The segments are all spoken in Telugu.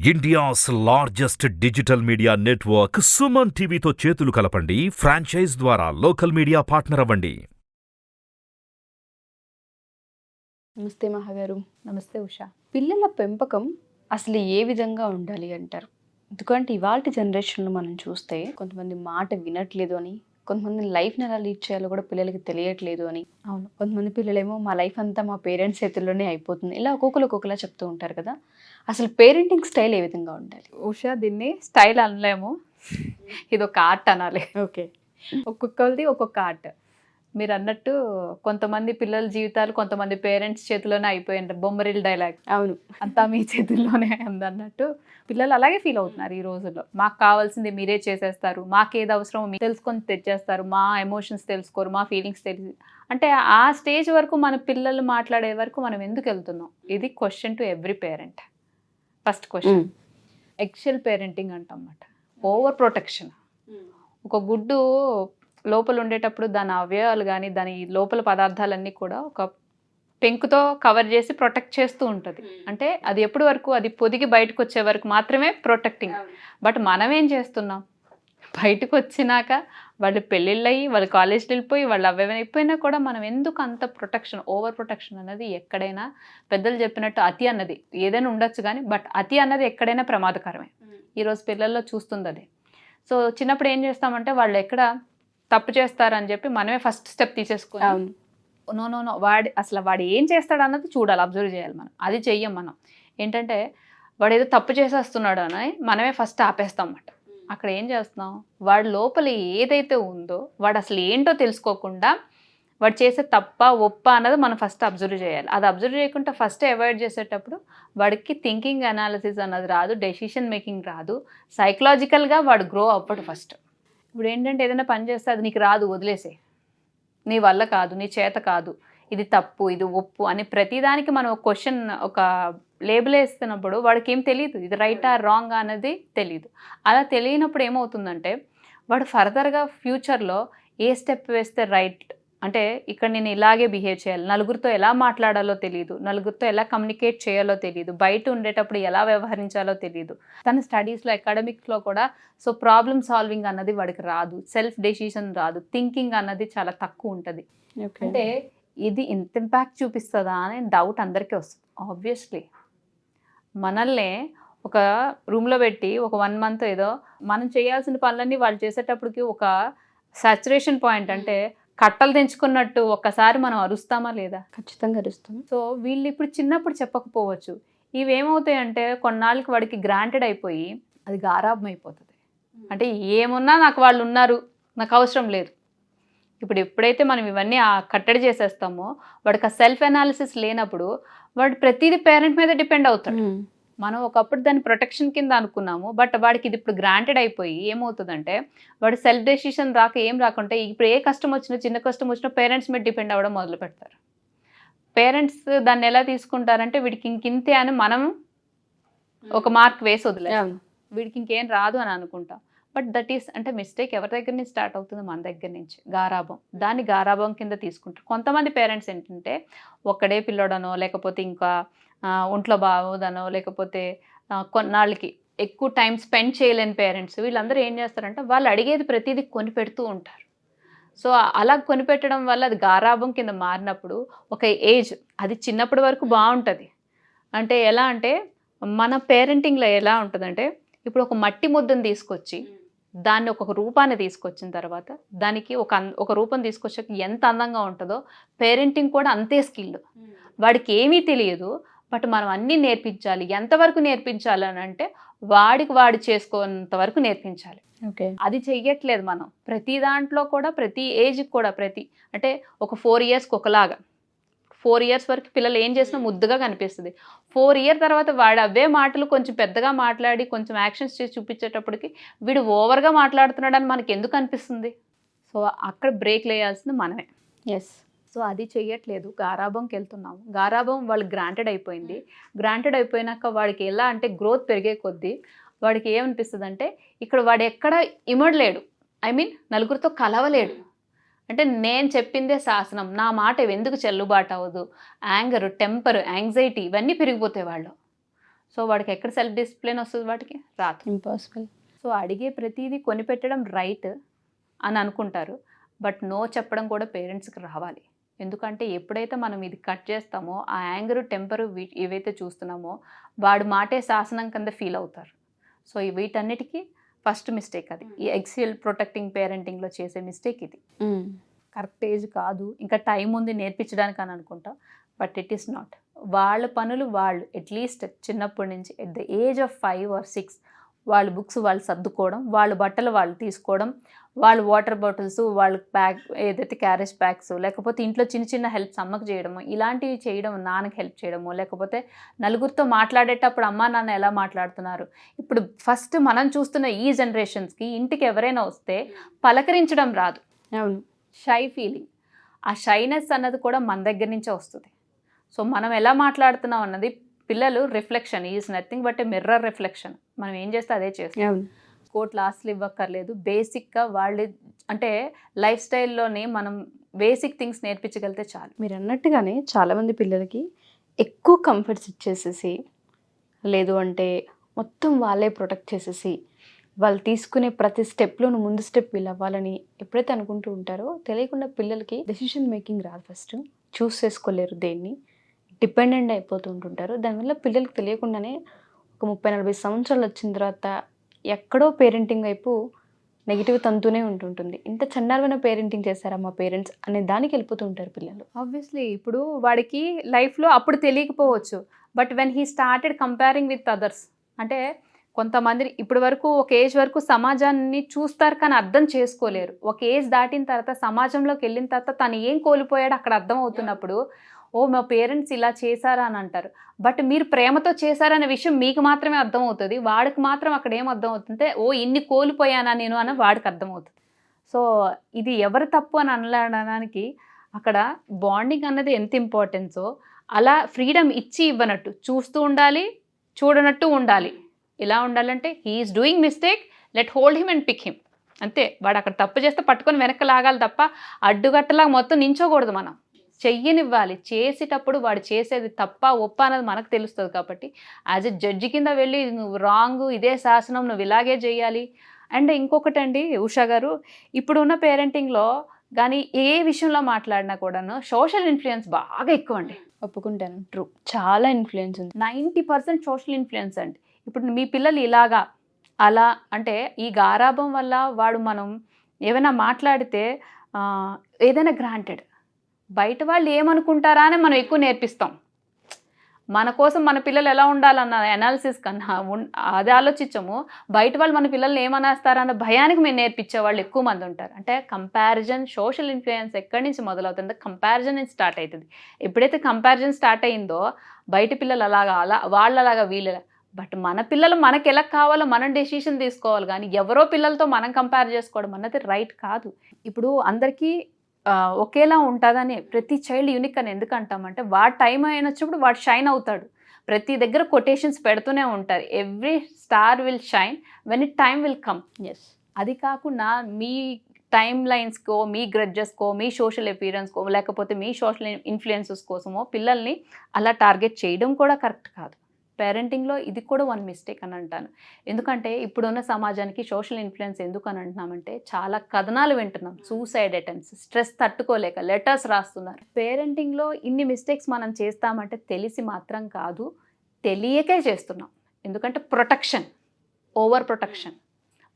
India's largest digital media network Suman టీవీతో చేతులు కలపండి. ఫ్రాంచైజ్ ద్వారా లోకల్ మీడియా పార్ట్నర్ అవ్వండి. నమస్తే మహాగారు. నమస్తే ఉషా. పిల్లల పెంపకం అసలు ఏ విధంగా ఉండాలి అంటారు? ఎందుకంటే ఇవాళ జనరేషన్లో మనం చూస్తే కొంతమంది మాట వినట్లేదు అని, కొంతమంది లైఫ్ని ఎలా లీడ్ చేయాలో కూడా పిల్లలకి తెలియట్లేదు అని. అవును, కొంతమంది పిల్లలేమో మా లైఫ్ అంతా మా పేరెంట్స్ చేతుల్లోనే అయిపోతుంది, ఇలా ఒక్కొక్కలా చెప్తూ ఉంటారు కదా. అసలు పేరెంటింగ్ స్టైల్ ఏ విధంగా ఉండాలి? ఉషా, దీన్ని స్టైల్ అనలేము, ఇది ఒక ఆర్ట్ అనాలి. ఓకే, ఒక్కొక్కరిది ఒక్కొక్క ఆర్ట్. మీరు అన్నట్టు కొంతమంది పిల్లల జీవితాలు కొంతమంది పేరెంట్స్ చేతిలోనే అయిపోయింది. బొమ్మరిల్ డైలాగ్, అవును, అంతా మీ చేతుల్లోనే ఉందన్నట్టు పిల్లలు అలాగే ఫీల్ అవుతున్నారు ఈ రోజుల్లో. మాకు కావాల్సింది మీరే చేసేస్తారు, మాకేది అవసరమో మీరు తెలుసుకొని తెచ్చేస్తారు, మా ఎమోషన్స్ తెలుసుకోరు, మా ఫీలింగ్స్ తెలిసి. అంటే ఆ స్టేజ్ వరకు మన పిల్లలు మాట్లాడే వరకు మనం ఎందుకు వెళ్తున్నాం? ఇది question to every parent. First question, eggshell parenting అంటన్నమాట. Over protection. ఒక గుడ్డు లోపల ఉండేటప్పుడు దాని అవయవాలు కానీ దాని లోపల పదార్థాలన్నీ కూడా ఒక పెంకుతో కవర్ చేసి ప్రొటెక్ట్ చేస్తూ ఉంటుంది. అంటే అది ఎప్పటి వరకు, అది పొదిగి బయటకు వచ్చే వరకు మాత్రమే ప్రొటెక్టింగ్. బట్ మనం ఏం చేస్తున్నాం? బయటకు వచ్చినాక వాళ్ళు పెళ్ళిళ్ళు అయ్యి వాళ్ళు కాలేజ్కి వెళ్ళిపోయి వాళ్ళు అవైపోయినా కూడా మనం ఎందుకు అంత ప్రొటెక్షన్, ఓవర్ ప్రొటెక్షన్ అన్నది ఎక్కడైనా పెద్దలు చెప్పినట్టు అతి అన్నది ఏదైనా ఉండొచ్చు కానీ బట్ అతి అన్నది ఎక్కడైనా ప్రమాదకరమే. ఈరోజు పిల్లల్లో చూస్తుంది అది. సో చిన్నప్పుడు ఏం చేస్తామంటే వాళ్ళు ఎక్కడ తప్పు చేస్తారని చెప్పి మనమే ఫస్ట్ స్టెప్ తీసేసుకుని నో వాడు ఏం చేస్తాడు అన్నది చూడాలి, అబ్జర్వ్ చేయాలి. మనం అది చెయ్యం. మనం ఏంటంటే వాడు ఏదో తప్పు చేసేస్తున్నాడు అని మనమే ఫస్ట్ ఆపేస్తాం అన్నమాట. అక్కడ ఏం చేస్తున్నాం, వాడి లోపల ఏదైతే ఉందో వాడు అసలు ఏంటో తెలుసుకోకుండా వాడు చేసే తప్ప ఒప్ప అన్నది మనం ఫస్ట్ అబ్జర్వ్ చేయాలి. అది అబ్జర్వ్ చేయకుండా ఫస్ట్ అవాయిడ్ చేసేటప్పుడు వాడికి థింకింగ్ అనాలిసిస్ అన్నది రాదు, డెసిషన్ మేకింగ్ రాదు, సైకలాజికల్గా వాడు గ్రో అవ్వడు ఫస్ట్. ఇప్పుడు ఏంటంటే ఏదైనా పని చేస్తే అది నీకు రాదు, వదిలేసే, నీ వల్ల కాదు, నీ చేత కాదు, ఇది తప్పు, ఇది ఒప్పు అని ప్రతిదానికి మనం ఒక క్వశ్చన్, ఒక లేబుల్ వేస్తున్నప్పుడు వాడికి ఏం తెలియదు, ఇది రైటా రాంగ్ అనేది తెలియదు. అలా తెలియనప్పుడు ఏమవుతుందంటే వాడు ఫర్దర్గా ఫ్యూచర్లో ఏ స్టెప్ వేస్తే రైట్, అంటే ఇక్కడ నేను ఇలాగే బిహేవ్ చేయాలి, నలుగురితో ఎలా మాట్లాడాలో తెలియదు, నలుగురితో ఎలా కమ్యూనికేట్ చేయాలో తెలియదు, బయట ఉండేటప్పుడు ఎలా వ్యవహరించాలో తెలియదు. తన స్టడీస్లో అకాడమిక్స్లో కూడా సో ప్రాబ్లమ్ సాల్వింగ్ అన్నది వాడికి రాదు, సెల్ఫ్ డెసిషన్ రాదు, థింకింగ్ అన్నది చాలా తక్కువ ఉంటుంది. అంటే ఇది ఇంత ఇంపాక్ట్ చూపిస్తుందా అనే డౌట్ అందరికీ వస్తుంది. ఆబ్వియస్లీ మనల్నే ఒక రూమ్లో పెట్టి ఒక 1 month ఏదో మనం చేయాల్సిన పనులన్నీ వాళ్ళు చేసేటప్పటికి ఒక సాచురేషన్ పాయింట్, అంటే కట్టలు తెంచుకున్నట్టు ఒక్కసారి మనం అరుస్తామా లేదా? ఖచ్చితంగా అరుస్తాం. సో వీళ్ళు ఇప్పుడు చిన్నప్పుడు చెప్పకపోవచ్చు. ఇవేమవుతాయి అంటే కొన్నాళ్ళకి వాడికి గ్రాంటెడ్ అయిపోయి అది గారాబం అయిపోతుంది. అంటే ఏమున్నా నాకు వాళ్ళు ఉన్నారు, నాకు అవసరం లేదు. ఇప్పుడు ఎప్పుడైతే మనం ఇవన్నీ కట్టడి చేసేస్తామో వాడికి ఆ సెల్ఫ్ అనాలిసిస్ లేనప్పుడు వాడు ప్రతిదీ పేరెంట్ మీద డిపెండ్ అవుతాడు. మనం ఒకప్పుడు దాన్ని ప్రొటెక్షన్ కింద అనుకున్నాము, బట్ వాడికి ఇది ఇప్పుడు గ్రాంటెడ్ అయిపోయి ఏమవుతుందంటే వాడు సెల్ఫ్ డెసిషన్ ఏం రాకుంటే ఇప్పుడు ఏ కష్టం వచ్చినా, చిన్న కష్టం వచ్చినా పేరెంట్స్ మీద డిపెండ్ అవ్వడం మొదలు పెడతారు. పేరెంట్స్ దాన్ని ఎలా తీసుకుంటారంటే వీడికి ఇంకింతే అని మనం ఒక మార్క్ వేసి వదిలేం, వీడికి ఇంకేం రాదు అని అనుకుంటాం. బట్ దట్ ఈస్ అంటే మిస్టేక్ ఎవరి దగ్గర నుంచి స్టార్ట్ అవుతుంది? మన దగ్గర నుంచి. గారాబం, దాన్ని గారాబం కింద తీసుకుంటారు. కొంతమంది పేరెంట్స్ ఏంటంటే ఒక్కడే పిల్లడనో లేకపోతే ఇంకా ఒంట్లో బాగోదనో లేకపోతే కొన్నాళ్ళకి ఎక్కువ టైం స్పెండ్ చేయలేని పేరెంట్స్, వీళ్ళందరూ ఏం చేస్తారంటే వాళ్ళు అడిగేది ప్రతిదీ కొనిపెడుతూ ఉంటారు. సో అలా కొనిపెట్టడం వల్ల అది గారాబం కింద మారినప్పుడు ఒక ఏజ్, అది చిన్నప్పటి వరకు బాగుంటుంది. అంటే ఎలా అంటే మన పేరెంటింగ్లో ఎలా ఉంటుందంటే ఇప్పుడు ఒక మట్టి ముద్దను తీసుకొచ్చి దాన్ని ఒక రూపాన్ని తీసుకొచ్చిన తర్వాత దానికి ఒక రూపం తీసుకొచ్చాక ఎంత అందంగా ఉంటుందో పేరెంటింగ్ కూడా అంతే స్కిల్. వాడికి ఏమీ తెలియదు, బట్ మనం అన్నీ నేర్పించాలి. ఎంతవరకు నేర్పించాలి అని అంటే వాడు చేసుకున్నంత వరకు నేర్పించాలి. అది చెయ్యట్లేదు మనం. ప్రతి దాంట్లో కూడా ప్రతి ఏజ్కి కూడా అంటే ఒక 4 yearsకి ఒకలాగా, 4 years వరకు పిల్లలు ఏం చేసినా ముద్దుగా కనిపిస్తుంది. 4 years తర్వాత వాడు అవే మాటలు కొంచెం పెద్దగా మాట్లాడి కొంచెం యాక్షన్స్ చేసి చూపించేటప్పటికి వీడు ఓవర్గా మాట్లాడుతున్నాడని మనకి ఎందుకు అనిపిస్తుంది? సో అక్కడ బ్రేక్ వేయాల్సింది మనమే. ఎస్. సో అది చెయ్యట్లేదు, గారాబంకి వెళ్తున్నాము. గారాబం వాళ్ళు గ్రాంటెడ్ అయిపోయింది. గ్రాంటెడ్ అయిపోయినాక వాడికి ఎలా అంటే గ్రోత్ పెరిగే కొద్దీ వాడికి ఏమనిపిస్తుంది అంటే ఇక్కడ వాడు ఎక్కడ ఇమడలేడు, నలుగురితో కలవలేడు. అంటే నేను చెప్పిందే శాసనం, నా మాట ఎందుకు చెల్లుబాటు అవ్వదు, యాంగర్, టెంపర్, యాంగ్జైటీ ఇవన్నీ పెరిగిపోతాయి వాళ్ళు. సో వాడికి ఎక్కడ సెల్ఫ్ డిసిప్లిన్ వస్తుంది, వాటికి రాదు. ఇంపాసిబుల్. సో అడిగే ప్రతిదీ కొనిపెట్టడం రైట్ అని అనుకుంటారు, బట్ నో చెప్పడం కూడా పేరెంట్స్కి రావాలి. ఎందుకంటే ఎప్పుడైతే మనం ఇది కట్ చేస్తామో ఆ యాంగరు టెంపరు ఏవైతే చూస్తున్నామో వాడు మాటే శాసనం కింద ఫీల్ అవుతారు. సో వీటన్నిటికీ ఫస్ట్ మిస్టేక్ అది. ఈ ఎక్సిల్ ప్రొటెక్టింగ్ పేరెంటింగ్లో చేసే మిస్టేక్ ఇది. కరెక్ట్ ఏజ్ కాదు, ఇంకా టైం ఉంది నేర్పించడానికి అని అనుకుంటాం, బట్ ఇట్ ఈస్ నాట్. వాళ్ళ పనులు వాళ్ళు అట్లీస్ట్ చిన్నప్పటి నుంచి at the age of 5 or 6 వాళ్ళ బుక్స్ వాళ్ళు సర్దుకోవడం, వాళ్ళ బట్టలు వాళ్ళు తీసుకోవడం, వాళ్ళ వాటర్ బాటిల్స్, వాళ్ళ బ్యాగ్ ఏదైతే క్యారేజ్ బ్యాగ్స్, లేకపోతే ఇంట్లో చిన్న చిన్న హెల్ప్స్ అమ్మకు చేయడము, ఇలాంటివి చేయడం, నాన్నకి హెల్ప్ చేయడము, లేకపోతే నలుగురితో మాట్లాడేటప్పుడు అమ్మా నాన్న ఎలా మాట్లాడుతున్నారు. ఇప్పుడు ఫస్ట్ మనం చూస్తున్న ఈ జనరేషన్స్కి ఇంటికి ఎవరైనా వస్తే పలకరించడం రాదు. అవును. Shy feeling. ఆ షైనెస్ అన్నది కూడా మన దగ్గర నుంచే వస్తుంది. సో మనం ఎలా మాట్లాడుతున్నాం అన్నది పిల్లలు reflection is nothing but a mirror reflection. మనం ఏం చేస్తే అదే చేస్తాం. కోట్ లాస్ట్లు ఇవ్వక్కర్లేదు, బేసిక్గా వాళ్ళు అంటే లైఫ్ స్టైల్లోనే మనం బేసిక్ థింగ్స్ నేర్పించగలిగితే చాలు. మీరు అన్నట్టుగానే చాలామంది పిల్లలకి ఎక్కువ కంఫర్ట్స్ ఇచ్చేసేసి, లేదు అంటే మొత్తం వాళ్ళే ప్రొటెక్ట్ చేసేసి, వాళ్ళు తీసుకునే ప్రతి స్టెప్లోనూ ముందు స్టెప్ వీళ్ళు అవ్వాలని ఎప్పుడైతే అనుకుంటూ ఉంటారో తెలియకుండా పిల్లలకి డెసిషన్ మేకింగ్ రాదు. ఫస్ట్ చూస్ చేసుకోలేరు, దేన్ని డిపెండెంట్ అయిపోతూ ఉంటుంటారు. దానివల్ల పిల్లలకి తెలియకుండానే ఒక 30-40 సంవత్సరాలు వచ్చిన తర్వాత ఎక్కడో పేరెంటింగ్ వైపు నెగిటివ్ తంతూనే ఉంటుంటుంది. ఇంత చండాలమైన పేరెంటింగ్ చేశారా మా పేరెంట్స్ అనే దానికి వెళ్ళిపోతూ ఉంటారు పిల్లలు. ఆబ్వియస్లీ ఇప్పుడు వాడికి లైఫ్లో అప్పుడు తెలియకపోవచ్చు, but when he started comparing with others, అంటే కొంతమంది ఇప్పటి వరకు ఒక ఏజ్ వరకు సమాజాన్ని చూస్తారు కానీ అర్థం చేసుకోలేరు. ఒక ఏజ్ దాటిన తర్వాత సమాజంలోకి వెళ్ళిన తర్వాత తను ఏం కోల్పోయాడో అక్కడ అర్థం అవుతున్నప్పుడు ఓ మా పేరెంట్స్ ఇలా చేశారా అని అంటారు. బట్ మీరు ప్రేమతో చేశారనే విషయం మీకు మాత్రమే అర్థమవుతుంది, వాడికి మాత్రం అక్కడ ఏం అర్థం అవుతుంటే ఓ ఇన్ని కోల్పోయానా నేను అని వాడికి అర్థమవుతుంది. సో ఇది ఎవరు తప్పు అని అనడానికి అక్కడ బాండింగ్ అన్నది ఎంత ఇంపార్టెన్సో అలా ఫ్రీడమ్ ఇచ్చి ఇవ్వనట్టు చూస్తూ ఉండాలి, చూడనట్టు ఉండాలి. ఎలా ఉండాలంటే he is doing mistake, let hold him and pick him, అంతే. వాడు అక్కడ తప్పు చేస్తే పట్టుకొని వెనక్కి లాగాలి తప్ప అడ్డుగట్టలాగా మొత్తం నించోకూడదు. మనం చెయ్యనివ్వాలి. చేసేటప్పుడు వాడు చేసేది తప్ప ఒప్ప అనేది మనకు తెలుస్తుంది కాబట్టి యాజ్ ఎ జడ్జి కింద వెళ్ళి నువ్వు రాంగ్, ఇదే శాసనం, నువ్వు ఇలాగే చేయాలి. అండ్ ఇంకొకటి అండి ఉషా గారు, ఇప్పుడు ఉన్న పేరెంటింగ్లో కానీ ఏ విషయంలో మాట్లాడినా కూడాను సోషల్ ఇన్ఫ్లుయెన్స్ బాగా ఎక్కువ అండి. ఒప్పుకుంటాను, ట్రూ, చాలా ఇన్ఫ్లుయెన్స్ ఉంది. 90% సోషల్ ఇన్ఫ్లుయెన్స్ అండి. ఇప్పుడు మీ పిల్లలు ఇలాగా అలా అంటే ఈ గారాభం వల్ల వాడు మనం ఏమైనా మాట్లాడితే ఏదైనా గ్రాంటెడ్, బయట వాళ్ళు ఏమనుకుంటారా అని మనం ఎక్కువ నేర్పిస్తాం. మన కోసం మన పిల్లలు ఎలా ఉండాలన్న అనాలిసిస్ కన్నా అది ఆలోచించము, బయట వాళ్ళు మన పిల్లల్ని ఏమనేస్తారన్న భయానికి మేము నేర్పించే వాళ్ళు ఎక్కువ మంది ఉంటారు. అంటే కంపారిజన్, సోషల్ ఇన్ఫ్లుయెన్స్ ఎక్కడి నుంచి మొదలవుతుందో కంపారిజన్ నుంచి స్టార్ట్ అవుతుంది. ఎప్పుడైతే కంపారిజన్ స్టార్ట్ అయిందో బయట పిల్లలు అలాగా వాళ్ళలాగా వీళ్ళ, బట్ మన పిల్లలు మనకి ఎలా కావాలో మనం డెసిషన్ తీసుకోవాలి కానీ ఎవరో పిల్లలతో మనం కంపేర్ చేసుకోవడం అన్నది రైట్ కాదు. ఇప్పుడు అందరికీ ఒకేలా ఉంటుందని ప్రతి చైల్డ్ యూనిక్ అని ఎందుకు అంటామంటే వాడు టైం అయినప్పుడు వాడు షైన్ అవుతాడు. ప్రతి దగ్గర కొటేషన్స్ పెడుతూనే ఉంటారు, every star will shine when it time will come. Yes. అది కాకుండా మీ టైమ్ లైన్స్కో, మీ గ్రడ్జెస్కో, మీ సోషల్ అపీరెన్స్కో, లేకపోతే మీ సోషల్ ఇన్ఫ్లుయెన్సెస్ కోసమో పిల్లల్ని అలా టార్గెట్ చేయడం కూడా కరెక్ట్ కాదు. పేరెంటింగ్లో ఇది కూడా వన్ మిస్టేక్ అని అంటాను. ఎందుకంటే ఇప్పుడున్న సమాజానికి సోషల్ ఇన్ఫ్లుయెన్స్ ఎందుకు అని అంటున్నామంటే చాలా కథనాలు వింటున్నాం, సూసైడ్ అటెంప్ట్స్, స్ట్రెస్ తట్టుకోలేక లెటర్స్ రాస్తున్నారు. పేరెంటింగ్లో ఇన్ని మిస్టేక్స్ మనం చేస్తామంటే తెలిసి మాత్రం కాదు, తెలియకే చేస్తున్నాం. ఎందుకంటే ప్రొటెక్షన్, ఓవర్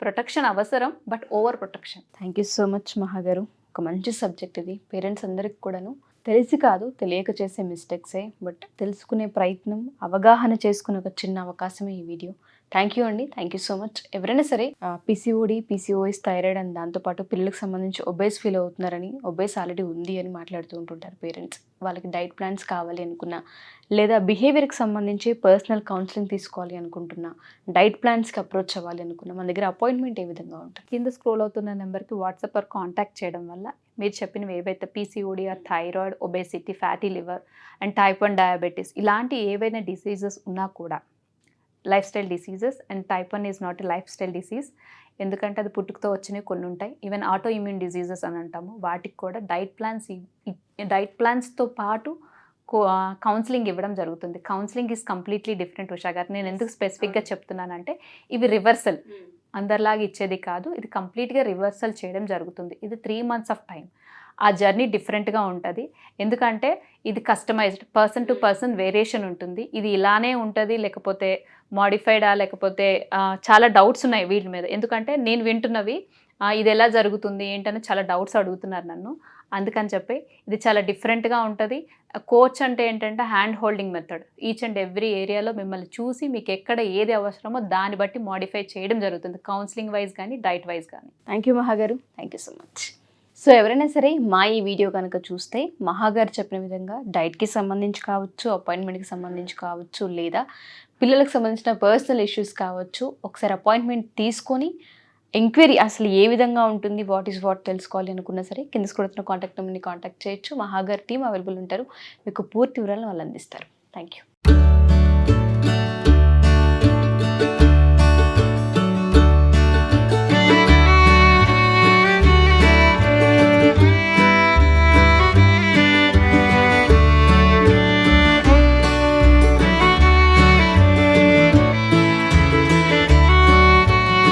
ప్రొటెక్షన్ అవసరం, but over protection. Thank you so much మహా గారు. ఒక మంచి సబ్జెక్ట్ ఇది. పేరెంట్స్ అందరికి కూడాను తెలిసి కాదు తెలియక చేసే మిస్టేక్సే, బట్ తెలుసుకునే ప్రయత్నం, అవగాహన చేసుకునే ఒక చిన్న అవకాశమే ఈ వీడియో. థ్యాంక్ యూ అండి, థ్యాంక్ యూ సో మచ్. ఎవరైనా సరే పీసీఓడి, పీసీఓఎస్, థైరాయిడ్ అని దాంతోపాటు పిల్లలకు సంబంధించి ఒబేస్ ఫీల్ అవుతున్నారని, ఒబేస్ ఆల్రెడీ ఉంది అని మాట్లాడుతూ ఉంటుంటారు పేరెంట్స్. వాళ్ళకి డైట్ ప్లాన్స్ కావాలి అనుకున్నా, లేదా బిహేవియర్కి సంబంధించి పర్సనల్ కౌన్సిలింగ్ తీసుకోవాలి అనుకుంటున్నా, డైట్ ప్లాన్స్కి అప్రోచ్ అవ్వాలి అనుకున్నా, మన దగ్గర అపాయింట్మెంట్ ఏ విధంగా ఉంటుంది? కింద స్క్రోల్ అవుతున్న నెంబర్కి వాట్సాప్ ఆర్ కాంటాక్ట్ చేయడం వల్ల మీరు చెప్పినవి ఏవైతే PCOD are thyroid, obesity, fatty liver and type 1 diabetes ఇలాంటి ఏవైనా డిసీజెస్ ఉన్నా కూడా, life style diseases, and type 1 is not a life style disease, ఎందుకంటే అది పుట్టుకతో వచ్చినవి కొన్ని ఉంటాయి. ఈవెన్ ఆటో ఇమ్యూన్ డిసీజెస్ అని అంటాము, వాటికి కూడా డైట్ ప్లాన్స్తో పాటు కౌన్సిలింగ్ ఇవ్వడం జరుగుతుంది. Counselling is completely different Usha గారు. నేను ఎందుకు స్పెసిఫిక్గా చెప్తున్నానంటే ఇవి రివర్సల్, అందరిలాగా ఇచ్చేది కాదు, ఇది కంప్లీట్గా రివర్సల్ చేయడం జరుగుతుంది. ఇది 3 months ఆఫ్ టైం. ఆ జర్నీ డిఫరెంట్గా ఉంటుంది. ఎందుకంటే ఇది customized, person to person variation ఉంటుంది. ఇది ఇలానే ఉంటుంది లేకపోతే మాడిఫైడా, లేకపోతే చాలా డౌట్స్ ఉన్నాయి వీటి మీద. ఎందుకంటే నేను వింటున్నవి ఇది ఎలా జరుగుతుంది ఏంటని చాలా డౌట్స్ అడుగుతున్నారు నన్ను. అందుకని చెప్పి ఇది చాలా డిఫరెంట్గా ఉంటుంది. కోచ్ అంటే ఏంటంటే hand holding method. Each and every ఏరియాలో మిమ్మల్ని చూసి మీకు ఎక్కడ ఏది అవసరమో దాన్ని బట్టి మాడిఫై చేయడం జరుగుతుంది, కౌన్సిలింగ్ వైజ్ కానీ డైట్ వైజ్ కానీ. థ్యాంక్ యూ మహా గారు, thank you so much. So ఎవరైనా సరే మా ఈ వీడియో కనుక చూస్తే మహా గారు చెప్పిన విధంగా డైట్కి సంబంధించి కావచ్చు, అపాయింట్మెంట్కి సంబంధించి కావచ్చు, లేదా పిల్లలకు సంబంధించిన పర్సనల్ ఇష్యూస్ కావచ్చు, ఒకసారి అపాయింట్మెంట్ తీసుకొని ఎంక్వైరీ అసలు ఏ విధంగా ఉంటుంది, వాట్ ఈస్ వాట్ తెలుసుకోవాలి అనుకున్నా సరే కింద స్క్రోల్ కాంటాక్ట్ నెంబర్ని కాంటాక్ట్ చేయొచ్చు. మహా గారు టీం అవైలబుల్ ఉంటారు, మీకు పూర్తి వివరాలను వాళ్ళు అందిస్తారు. Thank you.